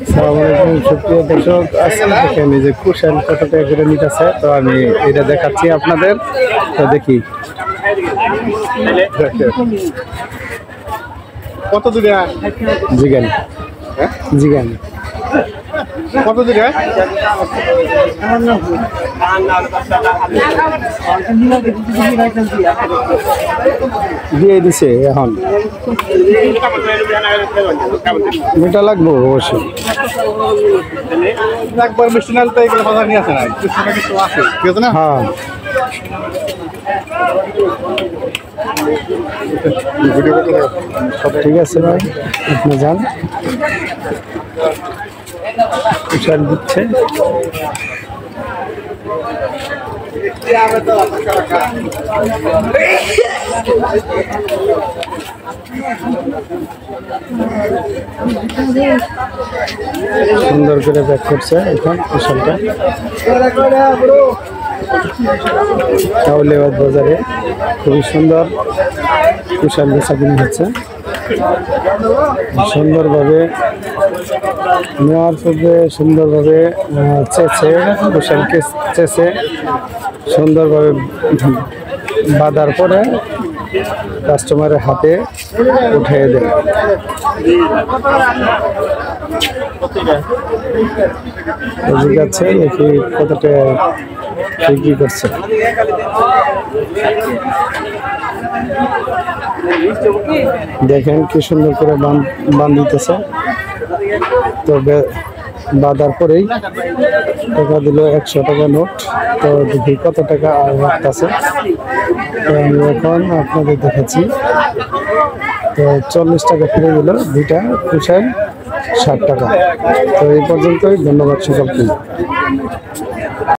আসসালামু আলাইকুম সুপ্রিয় দর্শক, আজকে দেখেন এই যে কুশাল কত টাকা করে নিতেছে, তো আমি এটা দেখাচ্ছি আপনাদের। তো দেখি কত দূরে জিগান জিগান কত দূরে দিয়ে দিছে। এখন মিটা লাগবো অবশ্যই। একবার মিষ্টি নাল তো এগুলো কথা নিয়ে আসে না, কিছু আছে ঠিক আছে না। হ্যাঁ ঠিক আছে ভাই, আপনি যান। কুশাল দিচ্ছে। সুন্দর করে ব্যাক করছে এখন কুশালটা। চাউলেবাদ বাজারে খুবই সুন্দর কুশাল বেচাকিনি হচ্ছে। সুন্দরভাবে নেওয়ার পূর্বে সুন্দরভাবে চেঁচে কুশালকে চেঁচে সুন্দরভাবে বাঁধার পরে কাস্টমারের হাতে উঠিয়ে দেয়। ঠিক আছে, দেখি কতটা বিক্রি করছে। দেখেন কি সুন্দর করে বান্ধিতেছে। তবে বাঁধার পরেই টাকা দিল 100 টাকা নোট। তো দেখি কত টাকা আর রাখতেছে। তো আমি এখন আপনাদের দেখাচ্ছি। তো 40 টাকা ফিরে দিল দুইটা কুশাল, 60 টাকা। তো এই পর্যন্তই, ধন্যবাদ সকলকে।